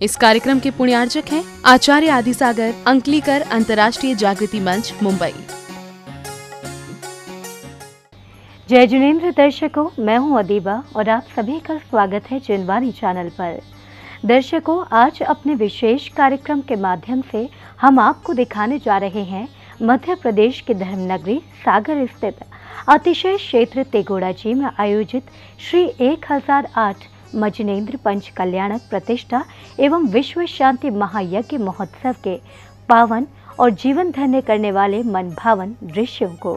इस कार्यक्रम के पुण्यार्चक हैं आचार्य आदिसागर, अंकलीकर अंतर्राष्ट्रीय जागृति मंच, मुंबई। जय जिनेंद्र दर्शकों, मैं हूं अदीबा और आप सभी का स्वागत है जिनवाणी चैनल पर। दर्शकों, आज अपने विशेष कार्यक्रम के माध्यम से हम आपको दिखाने जा रहे हैं मध्य प्रदेश के धर्मनगरी सागर स्थित अतिशय क्षेत्र तेगोड़ाजी में आयोजित श्री 1008 मजनेन्द्र पंच कल्याणक प्रतिष्ठा एवं विश्व शांति महायज्ञ महोत्सव के पावन और जीवन धन्य करने वाले मन भावन दृश्यों को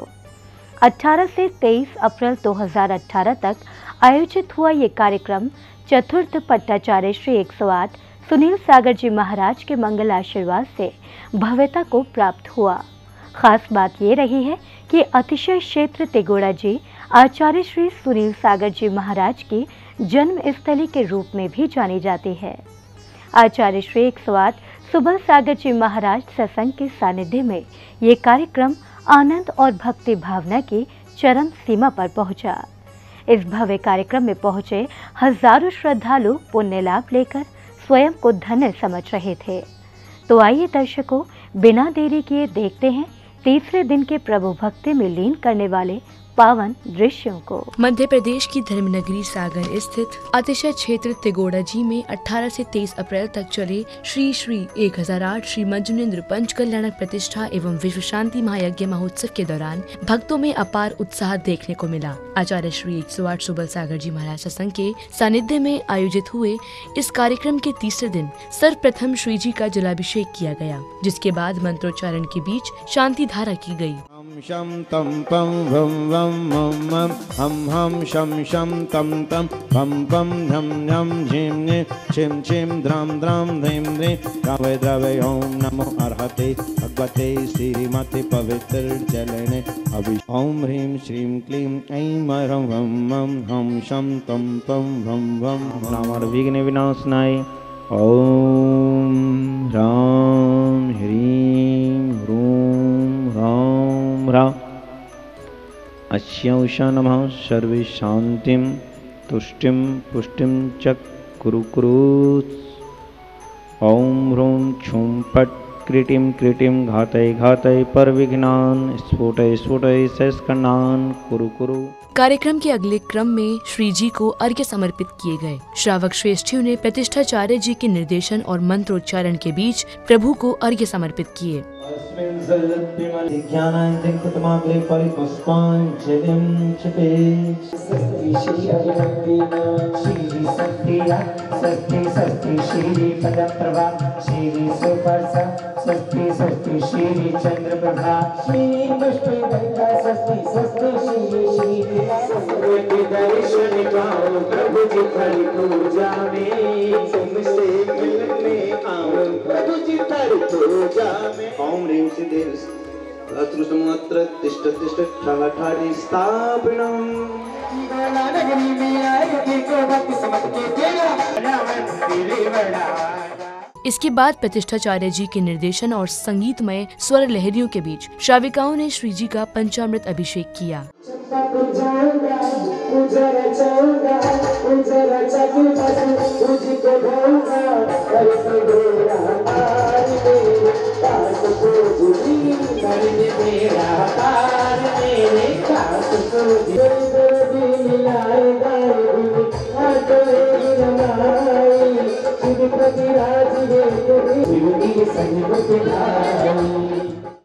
18 से 23 अप्रैल 2018 तक आयोजित हुआ ये कार्यक्रम चतुर्थ पट्टाचार्य श्री 108 सुनील सागर जी महाराज के मंगल आशीर्वाद से भव्यता को प्राप्त हुआ। खास बात ये रही है कि अतिशय क्षेत्र तेगोड़ा जी आचार्य श्री सुनील सागर जी महाराज की जन्म स्थली के रूप में भी जानी जाती है। आचार्य श्री 108 सुबल सागर जी महाराज सत्संग के सानिध्य में ये कार्यक्रम आनंद और भक्ति भावना की चरम सीमा पर पहुंचा। इस भव्य कार्यक्रम में पहुंचे हजारों श्रद्धालु पुण्य लाभ लेकर स्वयं को धन्य समझ रहे थे। तो आइए दर्शकों, बिना देरी किए देखते हैं तीसरे दिन के प्रभु भक्ति में लीन करने वाले पावन दृश्यों को। मध्य प्रदेश की धर्मनगरी सागर स्थित अतिशय क्षेत्र तेगोड़ा जी में 18 से 23 अप्रैल तक चले श्री 1008 श्री मजनेन्द्र पंच कल्याणक प्रतिष्ठा एवं विश्व शांति महायज्ञ महोत्सव के दौरान भक्तों में अपार उत्साह देखने को मिला। आचार्य श्री 108 सुबल सागर जी महाराज सत्संग के सानिध्य में आयोजित हुए इस कार्यक्रम के तीसरे दिन सर्वप्रथम श्री जी का जलाभिषेक किया गया, जिसके बाद मंत्रोच्चारण के बीच शांति धारा की गई। शम तम पम भम वम मम मम हम हम शम शम तम तम पम पम झम झम झिम ने छिम छिम द्राम द्राम धीम ध्रीं द्रावय द्रावय ओम नमो अर्हते भगवते श्रीमते पवित्र जलने अभि ओम ह्रीं श्रीं क्लीं ऐं मरं वम मम हम शम तम पम भम वम हमार विघ्न विनाशनाय ओम राम ह्रीं ह्रूं राम राम अस्यौषा नमः सर्वे शांतिं तुष्टिं पुष्टिं च कुरु कुरु। ओम ह्रूं छुं पट क्रीटिं क्रीटिं घातय घातय परविघ्नान् स्फुटय स्फुटय शेषखण्डान् कुरु कुरु। कार्यक्रम के अगले क्रम में श्री जी को अर्घ्य समर्पित किए गए। श्रावक श्रेष्ठियों ने प्रतिष्ठाचार्य जी के निर्देशन और मंत्रोच्चारण के बीच प्रभु को अर्घ्य समर्पित किए। दर्शन पाओ प्रभु जी खड़ी पूजा में, तुमसे मिलने आओ प्रभु जी खड़ी पूजा में। ओम ह्रीं सिद्धि अत्रुसमुत्र तिष्ठ तिष्ठ ठा ठाड़ी स्थापनम नगरी में आएगी को भक्ति समझ के तेरा बड़ा। इसके बाद प्रतिष्ठाचार्य जी के निर्देशन और संगीतमय स्वर लहरियों के बीच श्राविकाओं ने श्री जी का पंचामृत अभिषेक किया।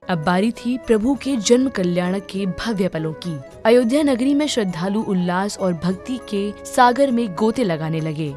अब बारी थी प्रभु के जन्म कल्याणक के भव्य पलों की। अयोध्या नगरी में श्रद्धालु उल्लास और भक्ति के सागर में गोते लगाने लगे।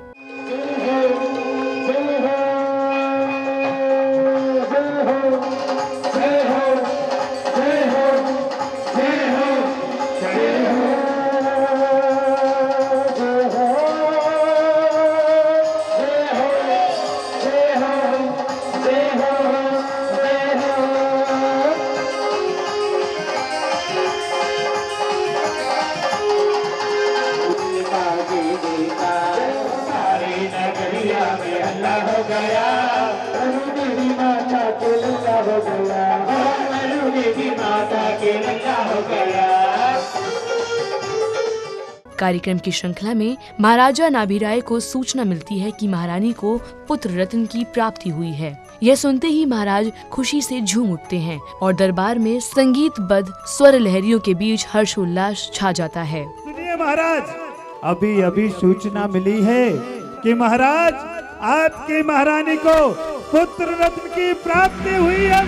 कार्यक्रम की श्रृंखला में महाराजा नाभिराय को सूचना मिलती है कि महारानी को पुत्र रत्न की प्राप्ति हुई है। यह सुनते ही महाराज खुशी से झूम उठते हैं और दरबार में संगीतबद्ध स्वर लहरियों के बीच हर्षोल्लास छा जाता है। सुनिए महाराज, अभी अभी सूचना मिली है कि महाराज आपकी महारानी को पुत्र रत्न की प्राप्ति हुई है।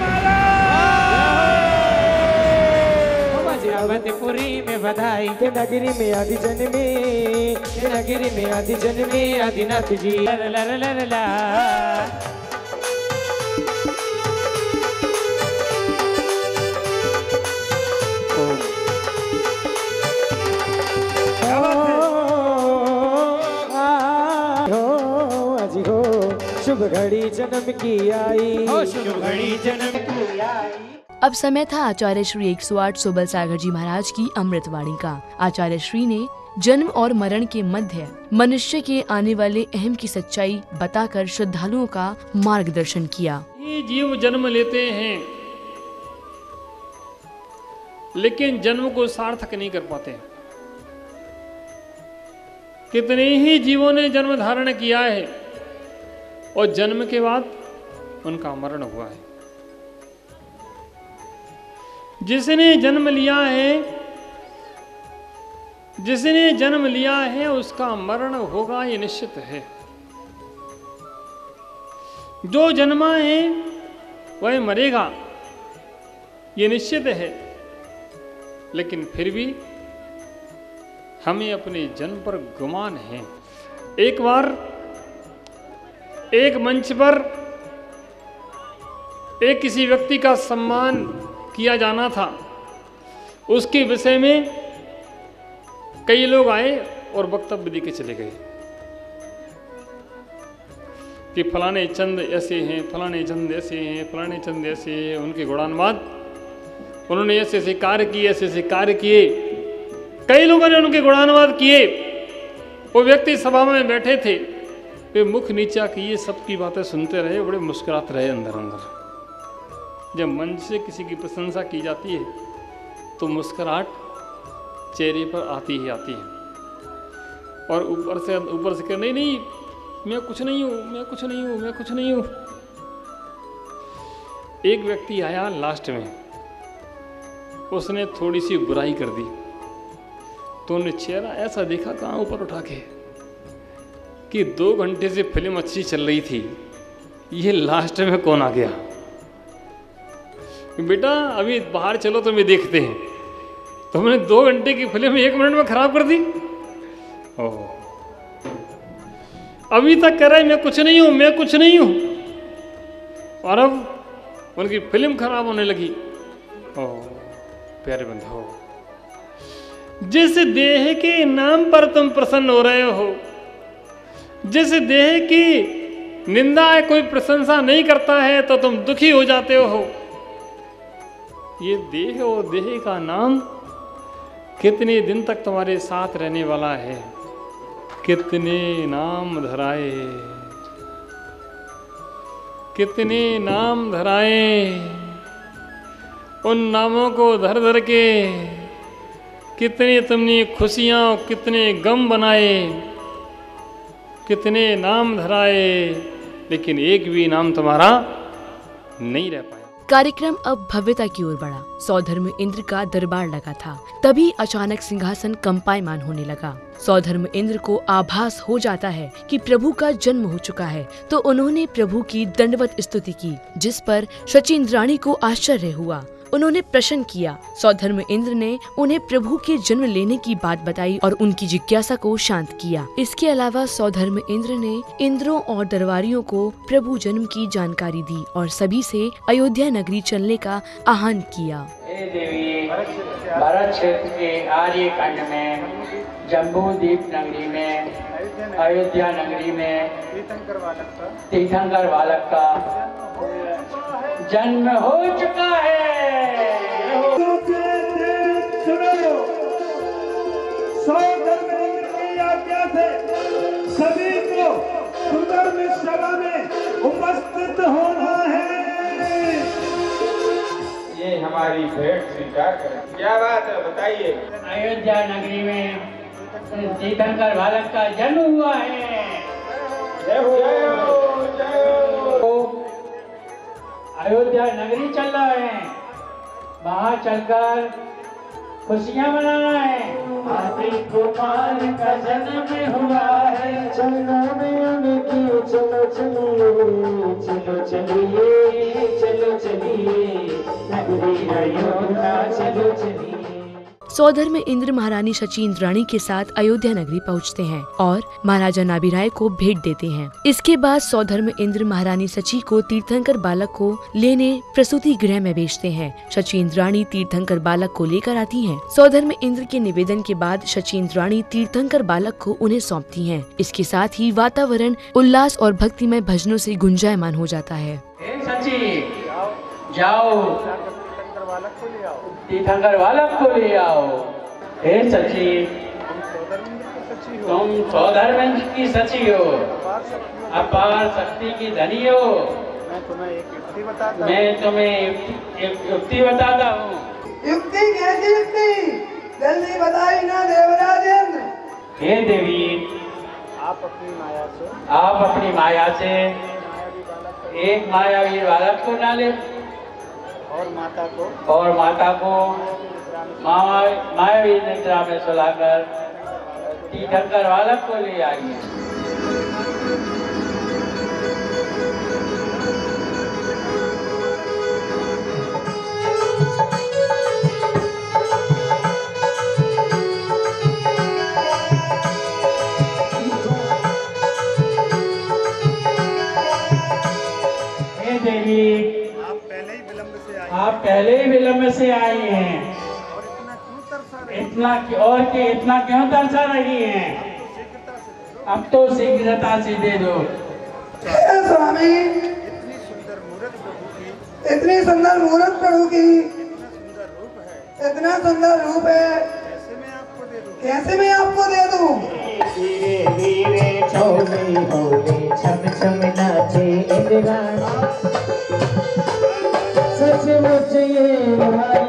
अवधपुरी में बधाई के नगरी में आदि जन्मे, के नगरी में आदि जन्मे आदिनाथ जी। ला ला ला ला ला। शुभ घड़ी जन्म की आई, शुभ घड़ी जन्म की आई। अब समय था आचार्य श्री 108 सोबल सागर जी महाराज की अमृतवाणी का। आचार्य श्री ने जन्म और मरण के मध्य मनुष्य के आने वाले अहम की सच्चाई बताकर श्रद्धालुओं का मार्गदर्शन किया। ये जीव जन्म लेते हैं लेकिन जन्म को सार्थक नहीं कर पाते। कितने ही जीवों ने जन्म धारण किया है और जन्म के बाद उनका मरण हुआ है। जिसने जन्म लिया है, जिसने जन्म लिया है उसका मरण होगा, ये निश्चित है। जो जन्मा है वह मरेगा, ये निश्चित है। लेकिन फिर भी हमें अपने जन्म पर गुमान है। एक बार एक मंच पर एक किसी व्यक्ति का सम्मान किया जाना था। उसके विषय में कई लोग आए और वक्तव्य दे के चले गए कि फलाने चंद ऐसे हैं, फलाने चंद ऐसे हैं, फलाने चंद ऐसे हैं। उनके गुणानुवाद उन्होंने ऐसे ऐसे कार्य किए, ऐसे ऐसे कार्य किए। कई लोगों ने उनके गुणानुवाद किए। वो व्यक्ति सभा में बैठे थे, वे मुख नीचा किए, सबकी बातें सुनते रहे, बड़े मुस्कुराते रहे अंदर अंदर। जब मंच से किसी की प्रशंसा की जाती है तो मुस्कुराहट चेहरे पर आती ही आती है। और ऊपर से कह नहीं नहीं मैं कुछ नहीं हूँ, मैं कुछ नहीं हूँ, मैं कुछ नहीं हूँ। एक व्यक्ति आया लास्ट में, उसने थोड़ी सी बुराई कर दी तो उन्हें चेहरा ऐसा देखा कहाँ ऊपर उठा के कि 2 घंटे से फिल्म अच्छी चल रही थी, ये लास्ट में कौन आ गया। बेटा अभी बाहर चलो तो मैं देखते हैं। तुमने 2 घंटे की फिल्म 1 मिनट में खराब कर दी। ओह, अभी तक कह रहा है मैं कुछ नहीं हूं, मैं कुछ नहीं हूं, और अब उनकी फिल्म खराब होने लगी। ओह प्यारे बंधुओं, जिस देह के नाम पर तुम प्रसन्न हो रहे हो, जिस देह की निंदा है कोई प्रशंसा नहीं करता है तो तुम दुखी हो जाते हो। ये देह और देह का नाम कितने दिन तक तुम्हारे साथ रहने वाला है। कितने नाम धराए, कितने नाम धराए, उन नामों को धर धर के कितने तुमने खुशियां कितने गम बनाए, कितने नाम धराए, लेकिन एक भी नाम तुम्हारा नहीं रह पाया। कार्यक्रम अब भव्यता की ओर बढ़ा। सौधर्म इंद्र का दरबार लगा था। तभी अचानक सिंहासन कंपायमान होने लगा। सौधर्म इंद्र को आभास हो जाता है कि प्रभु का जन्म हो चुका है, तो उन्होंने प्रभु की दंडवत स्तुति की, जिस पर शचीन्द्राणी को आश्चर्य हुआ। उन्होंने प्रश्न किया। सौधर्म इंद्र ने उन्हें प्रभु के जन्म लेने की बात बताई और उनकी जिज्ञासा को शांत किया। इसके अलावा सौधर्म इंद्र ने इंद्रों और दरबारियों को प्रभु जन्म की जानकारी दी और सभी से अयोध्या नगरी चलने का आह्वान किया। हे देवी, भारत क्षेत्र के आर्य खंड में, जम्बू द्वीप नगरी में, अयोध्या नगरी में तीर्थंकर बालक का जन्म हो चुका है। सुनो, सौधर्म इंद्र की आज्ञा से सभी को सुधर्म सभा में उपस्थित होना है। ये हमारी भेंट स्वीकार करें। क्या बात है बताइए। अयोध्या नगरी में तीर्थंकर बालक का जन्म हुआ है। जय हो जय हो। अयोध्या नगरी चल रहा है, वहाँ चलकर खुशियाँ मनाना है। आदि गोपाल का जन्म हुआ है, चलो में उनकी चलो चलिए, चलो चलिए, चलो चलिए, नगरी अयोध्या चलो चलिए। सौधर में इंद्र महारानी शचीन्द्राणी के साथ अयोध्या नगरी पहुंचते हैं और महाराजा नाभिराय को भेंट देते हैं। इसके बाद सौधर में इंद्र महारानी सची को तीर्थंकर बालक को लेने प्रसूति गृह में भेजते हैं। शचीन्द्राणी तीर्थंकर बालक को लेकर आती हैं। सौधर में इंद्र के निवेदन के बाद शचीन्द्राणी तीर्थंकर बालक को उन्हें सौंपती हैं। इसके साथ ही वातावरण उल्लास और भक्तिमय भजनों से गुंजायमान हो जाता है। सची जाओ तीर्थंकर बालक को ले आओ। हे सची, तुम सौधर्म की सची हो, अपार शक्ति की धनी हो। मैं तुम्हें एक युक्ति बताता हूँ। युक्ति कैसी युक्ति? जल्दी बताइए ना देवराजेंद्र। हे देवी, आप अपनी माया से एक मायावी बालक को डाले और माता को मायावी निद्रा में सुलाकर तीर्थंकर बालक को ले आइए। हे देवी, आप पहले ही विलंब से आई हैं, इतना क्यों तरसा रही हैं? अब तो शीघ्रता से दे दो। स्वामी, इतनी सुंदर मूर्त प्रभु की, इतना सुंदर रूप है, कैसे मैं आपको दे दूं? धीरे धीरे छोले होले छम छम नाचे इंद्राणी, सचमुच ये हाल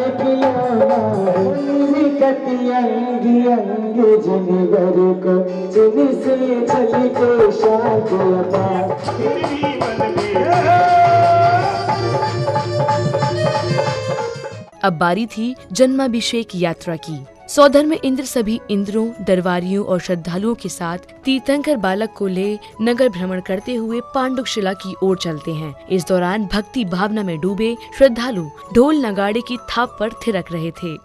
कति अंगी अंग जिनवर को जिन से छल के शाद अब बारी थी जन्माभिषेक यात्रा की। सौधर में इंद्र सभी इंद्रों, दरबारियों और श्रद्धालुओं के साथ तीर्थंकर बालक को ले नगर भ्रमण करते हुए पांडुशिला की ओर चलते हैं। इस दौरान भक्ति भावना में डूबे श्रद्धालु ढोल नगाड़े की थाप पर थिरक रहे थे।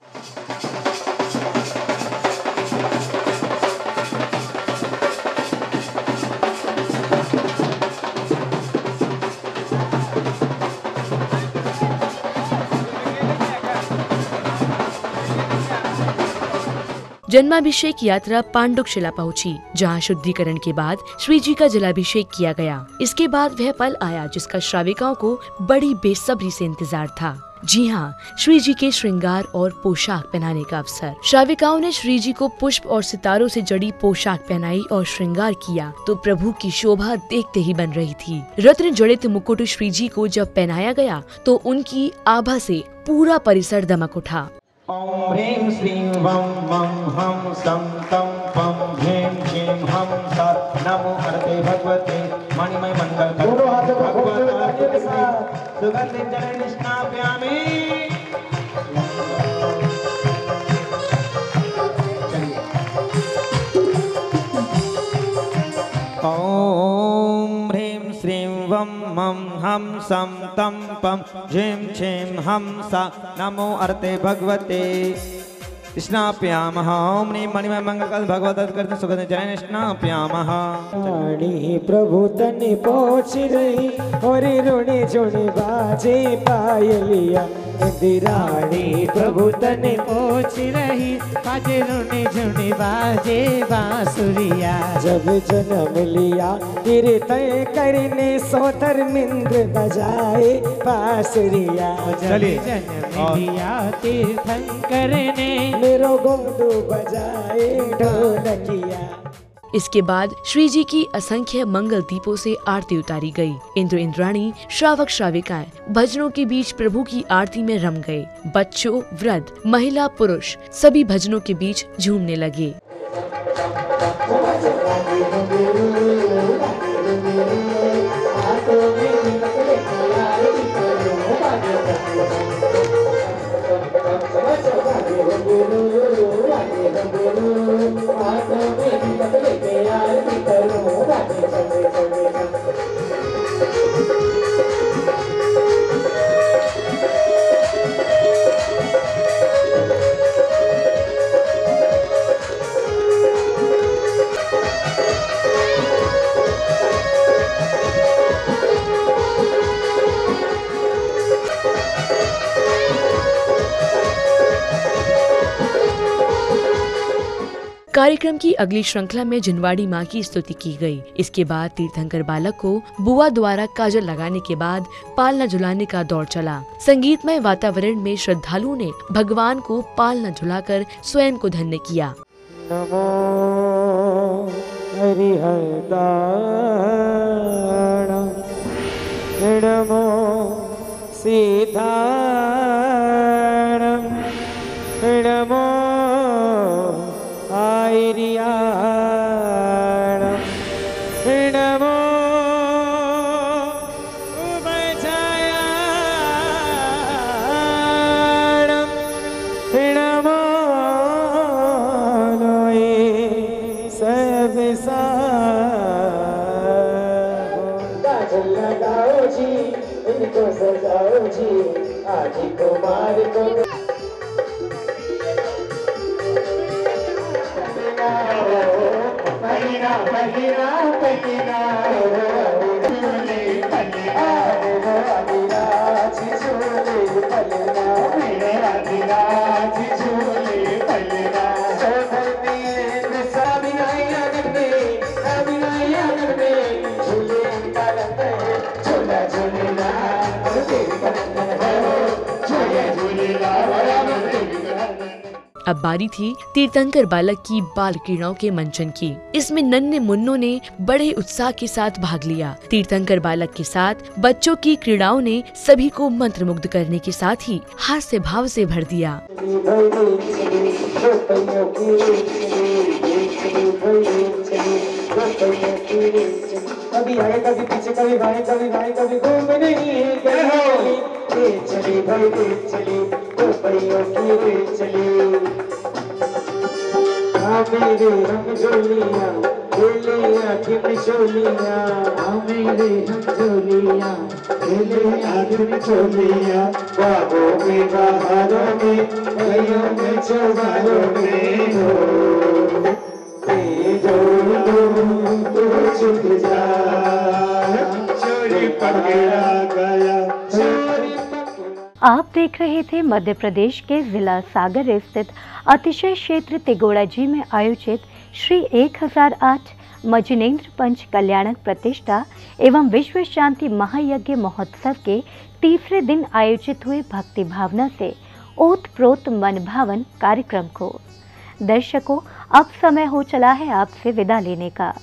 जन्माभिषेक यात्रा पांडुशिला पहुंची, जहां शुद्धिकरण के बाद श्री जी का जलाभिषेक किया गया। इसके बाद वह पल आया जिसका श्राविकाओं को बड़ी बेसब्री से इंतजार था। जी हाँ, श्री जी के श्रृंगार और पोशाक पहनाने का अवसर। श्राविकाओं ने श्री जी को पुष्प और सितारों से जड़ी पोशाक पहनाई और श्रृंगार किया तो प्रभु की शोभा देखते ही बन रही थी। रत्न जड़ित मुकुट श्री जी को जब पहनाया गया तो उनकी आभा से पूरा परिसर दमक उठा। ओम ह्रीं श्रीं वं मं हम सं तं पं ह्रीं श्रीं हम सा नमो अर्थे भगवते मणिमय मंगल भगवते सुगंधि जल स्नापयामि। ओम ह्रीं श्रीं वं मं हम सं तं पं ह्रीं श्रीं हम सा नमो अर्थे भगवते स्नापयामः। ओम ह्रीं मणिमय मंगल भगवत सुगंधि जल स्नापयामः। प्रभु तन पहुँच रही और रुणी झुणी बाजे पायलिया इंदिराणी। प्रभु तन पहुँच रही बाजे रुणी झुणी बाजे बांसुरिया। जब जन्म लिया कीर्तन करने सौधर मिंद्र बजाए बांसुरिया। जब जन्म लिया कीर्तन करने मेरो गोंडू बजाए ढोलकिया। इसके बाद श्री जी की असंख्य मंगल दीपों से आरती उतारी गई। इंद्र इंद्राणी, श्रावक श्राविकाएं भजनों के बीच प्रभु की आरती में रम गए। बच्चों, वृद्ध, महिला, पुरुष सभी भजनों के बीच झूमने लगे। कार्यक्रम की अगली श्रृंखला में जिनवाड़ी माँ की स्तुति की गई। इसके बाद तीर्थंकर बालक को बुआ द्वारा काजल लगाने के बाद पालना झुलाने का दौर चला। संगीतमय वातावरण में श्रद्धालुओं ने भगवान को पालना झुलाकर स्वयं को धन्य किया। नमो हरिहरदाण, नमो सीताण, नमो आयरियाण, नमो उभयछायाण, नमो काजल लगाओ जी, इनको सजाओ जी, आज कुमार को पहिरा पहिरा पहिरा झूले पलना, अभिराज झूले पलना, अभिराज झूले पलना, अब बारी थी तीर्थंकर बालक की बाल क्रीड़ाओं के मंचन की। इसमें नन्हे मुन्नों ने बड़े उत्साह के साथ भाग लिया। तीर्थंकर बालक के साथ बच्चों की क्रीड़ाओं ने सभी को मंत्रमुग्ध करने के साथ ही हास्य भाव से भर दिया। कभी आगे कभी पीछे कभी भाई कभी भाई कभी घूम नहीं है चली भाई चली तो परियों की चली मेरे रंग जोलियां खेलिया कि मिशोलियां, मेरे रंग जोलियां खेलिया कि मिशोलियां, बाबों में बाहरों में गलियों में चौबारों में हो छुप जा, चोरी पकड़ा गया, चोरी पकड़ा। आप देख रहे थे मध्य प्रदेश के जिला सागर स्थित अतिशय क्षेत्र तिगोड़ा जी में आयोजित श्री 1008 मजिनेन्द्र पंच कल्याणक प्रतिष्ठा एवं विश्व शांति महायज्ञ महोत्सव के तीसरे दिन आयोजित हुए भक्ति भावना से ओतप्रोत मनभावन कार्यक्रम को। दर्शकों, अब समय हो चला है आपसे विदा लेने का।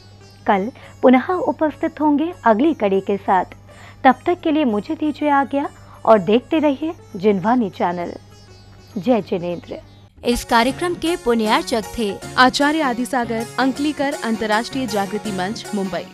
कल पुनः उपस्थित होंगे अगली कड़ी के साथ। तब तक के लिए मुझे दीजिए आज्ञा और देखते रहिए जिनवानी चैनल। जय जिनेन्द्र। इस कार्यक्रम के पुण्यार्चक थे आचार्य आदिसागर, अंकलीकर अंतर्राष्ट्रीय जागृति मंच, मुंबई।